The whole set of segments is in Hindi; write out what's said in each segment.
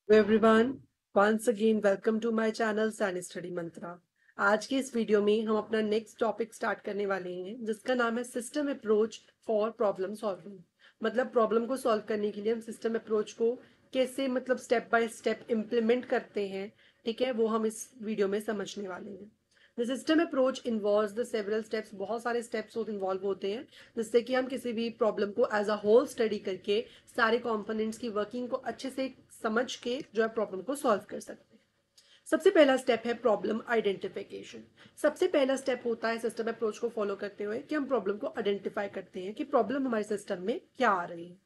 Hello everyone, once again welcome to my channel Sani Study Mantra। आज के इस वीडियो में हम अपना नेक्स्ट टॉपिक स्टार्ट करने वाले हैं जिसका नाम है system approach for problem solving. मतलब प्रॉब्लम को सॉल्व करने के लिए हम सिस्टम अप्रोच को कैसे स्टेप बाय स्टेप इम्प्लीमेंट करते हैं। ठीक है, वो हम इस वीडियो में समझने वाले हैं। The system approach involves the several steps, बहुत सारे स्टेप्स इन्वॉल्व होते हैं जिससे कि हम किसी भी प्रॉब्लम को एज अ होल स्टडी करके सारे कंपोनेंट्स की वर्किंग को अच्छे से समझ के जो है प्रॉब्लम को सॉल्व कर सकते हैं। सबसे पहला स्टेप है प्रॉब्लम आइडेंटिफिकेशन। सबसे पहला स्टेप होता है सिस्टम अप्रोच को फॉलो करते हुए कि हम प्रॉब्लम को आइडेंटिफाई करते हैं कि प्रॉब्लम हमारे सिस्टम में क्या आ रही है।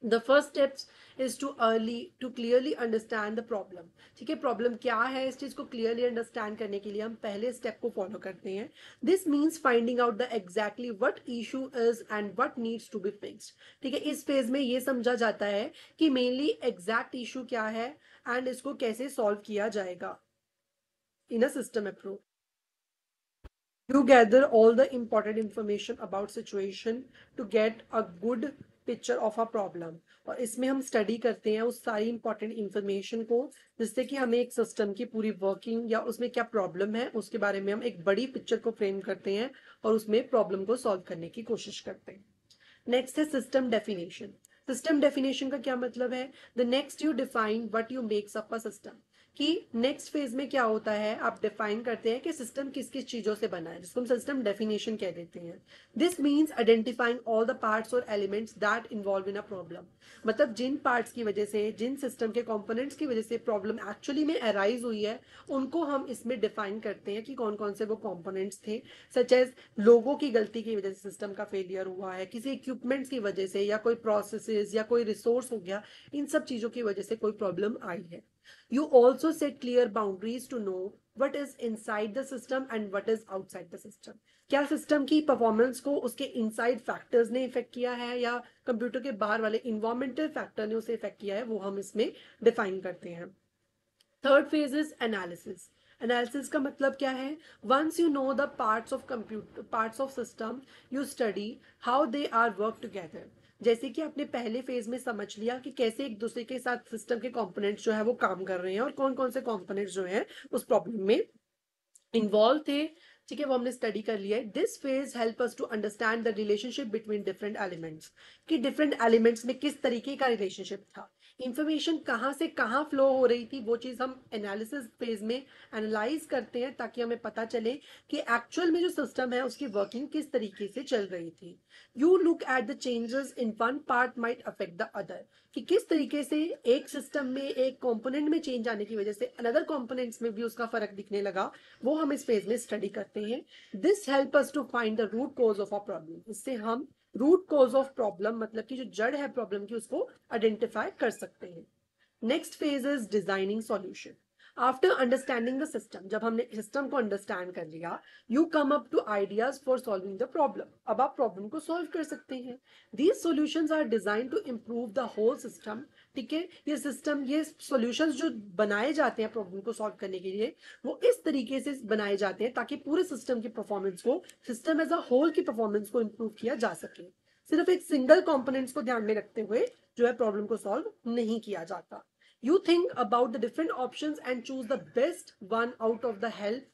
The first step is to clearly understand the problem. ठीक है, प्रॉब्लम क्या है इस चीज को क्लियरली अंडरस्टैंड करने के लिए हम पहले स्टेप को फॉलो करते हैं। This means finding out the exactly what issue is and what needs to be fixed. ठीक है, इस फेज में ये समझा जाता है कि मेनली एग्जैक्ट इशू क्या है एंड इसको कैसे सॉल्व किया जाएगा in a system approach. You gather all the important information about situation to get a good picture of a problem। और इसमें हम स्टडी करते हैं उस सारी इंपॉर्टेंट इंफॉर्मेशन को जिससे कि हमें एक सिस्टम की पूरी वर्किंग या उसमें क्या प्रॉब्लम है उसके बारे में हम एक बड़ी पिक्चर को फ्रेम करते हैं और उसमें प्रॉब्लम को सॉल्व करने की कोशिश करते हैं। नेक्स्ट है सिस्टम डेफिनेशन। सिस्टम डेफिनेशन का क्या मतलब है? The next you define what you makes up a system. कि नेक्स्ट फेज में क्या होता है, आप डिफाइन करते हैं कि सिस्टम किस किस चीजों से बना है, जिसको हम सिस्टम डेफिनेशन कह देते हैं। This means identifying all the parts और elements that involve in a problem. मतलब जिन पार्ट्स की वजह से, जिन सिस्टम के कंपोनेंट्स की वजह से प्रॉब्लम एक्चुअली में अराइज हुई है, उनको हम इसमें डिफाइन करते हैं कि कौन कौन से वो कंपोनेंट्स थे। सच एज लोगों की गलती की वजह से सिस्टम का फेलियर हुआ है, किसी इक्विपमेंट्स की वजह से, या कोई प्रोसेसेस या कोई रिसोर्स हो गया, इन सब चीजों की वजह से कोई प्रॉब्लम आई है। You also set clear boundaries to know what is inside the system and what is outside the system. क्या सिस्टम की परफॉर्मेंस को उसके इनसाइड फैक्टर्स ने इफेक्ट किया है या कंप्यूटर के बाहर वाले इन्वायरमेंटल फैक्टर ने उसे इफेक्ट किया है, वो हम इसमें डिफाइन करते हैं। Third phase is analysis. Analysis का मतलब क्या है? Once you know the parts of computer, parts of system, you study how they are work together. जैसे कि आपने पहले फेज में समझ लिया कि कैसे एक दूसरे के साथ सिस्टम के कंपोनेंट्स जो है वो काम कर रहे हैं और कौन कौन से कंपोनेंट्स जो है उस प्रॉब्लम में इन्वॉल्व थे। ठीक है, वो हमने स्टडी कर लिया है। This phase help us to understand the relationship between different elements. कि डिफरेंट एलिमेंट्स में किस तरीके का रिलेशनशिप था, इंफॉर्मेशन कहाँ से कहाँ फ्लो हो रही थी, वो चीज हम एनालिसिस फेज में एनालाइज करते हैं ताकि हमें पता चले कि एक्चुअल में जो सिस्टम है उसकी वर्किंग किस तरीके से चल रही थी। You look at the changes in one part might affect the other. कि किस तरीके से एक सिस्टम में एक कंपोनेंट में चेंज आने की वजह से अनदर कंपोनेंट्स में भी उसका फर्क दिखने लगा, वो हम इस फेज में स्टडी करते हैं। This help us to find the root cause of a problem. इससे हम रूट कॉज ऑफ प्रॉब्लम, मतलब कि जो जड़ है प्रॉब्लम की, उसको आइडेंटिफाई कर सकते हैं। Next phase is designing solution. After understanding the system, जब हमने सिस्टम को अंडरस्टैंड कर लिया, you come up to ideas for solving the problem. अब आप प्रॉब्लम को सॉल्व कर सकते हैं। These solutions are design to improve the whole system. ठीक है, ये सिस्टम, ये सॉल्यूशंस जो बनाए जाते हैं प्रॉब्लम को सॉल्व करने के लिए, वो इस तरीके से बनाए जाते हैं ताकि पूरे सिस्टम की परफॉर्मेंस को, सिस्टम एज अ होल की परफॉर्मेंस को इम्प्रूव किया जा सके। सिर्फ एक सिंगल कंपोनेंट्स को ध्यान में रखते हुए जो है प्रॉब्लम को सॉल्व नहीं किया जाता। You think about the different options and choose the best one out of the help,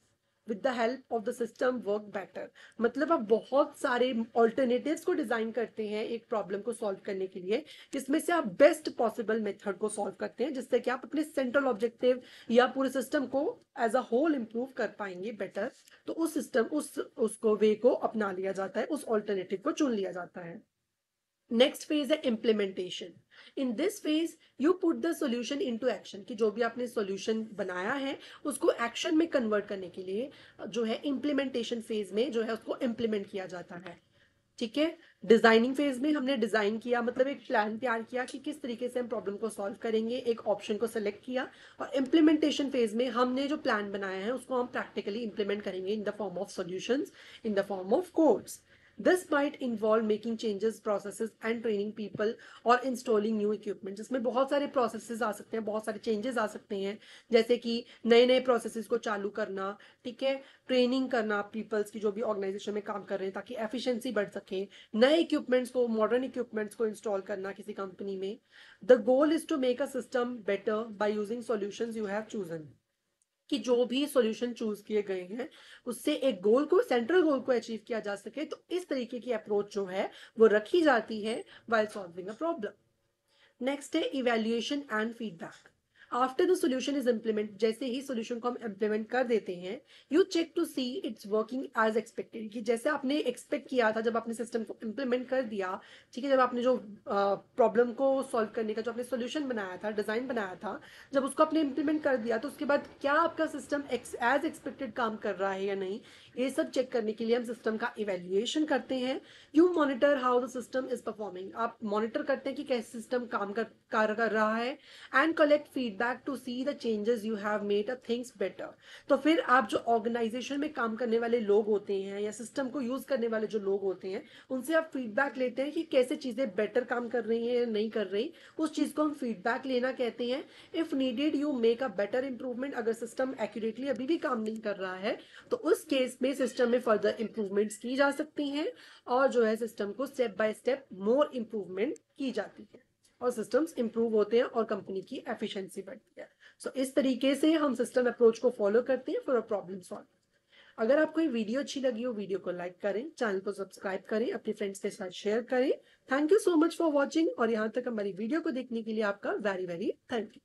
with the help of the system work better। मतलब आप बहुत सारे ऑल्टरनेटिव्स को डिजाइन करते हैं एक प्रॉब्लम को सॉल्व करने के लिए, जिसमें से आप बेस्ट पॉसिबल मेथड को सॉल्व करते हैं जिससे कि आप अपने सेंट्रल ऑब्जेक्टिव या पूरे सिस्टम को एज अ होल इंप्रूव कर पाएंगे बेटर। तो उस सिस्टम, उसको वे को अपना लिया जाता है, उस ऑल्टरनेटिव को चुन लिया जाता है। नेक्स्ट फेज है implementation. In this phase you put the solution into action. कि जो भी आपने सॉल्यूशन बनाया है उसको एक्शन में कन्वर्ट करने के लिए जो है इम्प्लीमेंटेशन फेज में जो है उसको इम्प्लीमेंट किया जाता है। ठीक है, डिजाइनिंग फेज में हमने डिजाइन किया, मतलब एक प्लान तैयार किया कि किस तरीके से हम प्रॉब्लम को सॉल्व करेंगे, एक ऑप्शन को सेलेक्ट किया। और इम्प्लीमेंटेशन फेज में हमने जो प्लान बनाया है उसको हम प्रैक्टिकली इंप्लीमेंट करेंगे in the form of solutions, in the form of codes. This might involve making changes processes and training people और इंस्टॉलिंग न्यू इक्विपमेंट, जिसमें बहुत सारे प्रोसेसेस आ सकते हैं, बहुत सारे चेंजेस आ सकते हैं, जैसे कि नए नए प्रोसेसेस को चालू करना, ठीक है, ट्रेनिंग करना पीपल्स की जो भी ऑर्गेनाइजेशन में काम कर रहे हैं ताकि एफिशिएंसी बढ़ सके, नए इक्विपमेंट्स को, मॉडर्न इक्विपमेंट्स को इंस्टॉल करना किसी कंपनी में। The goal is to make a system better by using solutions you have chosen, कि जो भी सॉल्यूशन चूज किए गए हैं उससे एक गोल को, सेंट्रल गोल को अचीव किया जा सके। तो इस तरीके की अप्रोच जो है वो रखी जाती है while solving a problem. Next है evaluation and feedback. After the solution is implement, जैसे ही सोल्यूशन को हम इम्प्लीमेंट कर देते हैं, you check to see it's working as expected, कि जैसे आपने एक्सपेक्ट किया था जब आपने सिस्टम को इम्प्लीमेंट कर दिया, ठीक है, जब आपने जो प्रॉब्लम को सॉल्व करने का जो आपने सोल्यूशन बनाया था, डिजाइन बनाया था, जब उसको आपने इम्प्लीमेंट कर दिया तो उसके बाद क्या आपका सिस्टम एज एक्सपेक्टेड काम कर रहा है या नहीं, ये सब चेक करने के लिए हम सिस्टम का इवेल्युएशन करते हैं। You monitor how the system is performing, आप मॉनिटर करते हैं कि कैसे सिस्टम काम कर रहा है, and collect feedback to see the changes you have made a things better. तो फिर आप जो ऑर्गेनाइजेशन में काम करने वाले लोग होते हैं या सिस्टम को यूज करने वाले जो लोग होते हैं उनसे आप फीडबैक लेते हैं कि कैसे चीजें बेटर काम कर रही हैं या नहीं कर रही, उस चीज को हम फीडबैक लेना कहते हैं। If needed you make a better improvement, अगर सिस्टम एक्यूरेटली अभी भी काम नहीं कर रहा है तो उस केस में सिस्टम में फर्दर इंप्रूवमेंट्स की जा सकती हैं और जो है सिस्टम को step by step more improvement की जाती है और सिस्टम्स इंप्रूव होते हैं और कंपनी की एफिशिएंसी बढ़ती है। सो इस तरीके से हम सिस्टम अप्रोच को फॉलो करते हैं फॉर अ प्रॉब्लम सॉल्व। अगर आपको ये वीडियो अच्छी लगी हो, वीडियो को लाइक करें, चैनल को सब्सक्राइब करें, अपने फ्रेंड्स के साथ शेयर करें। Thank you so much for watching, और यहाँ तक हमारी वीडियो को देखने के लिए आपका वेरी वेरी थैंक यू।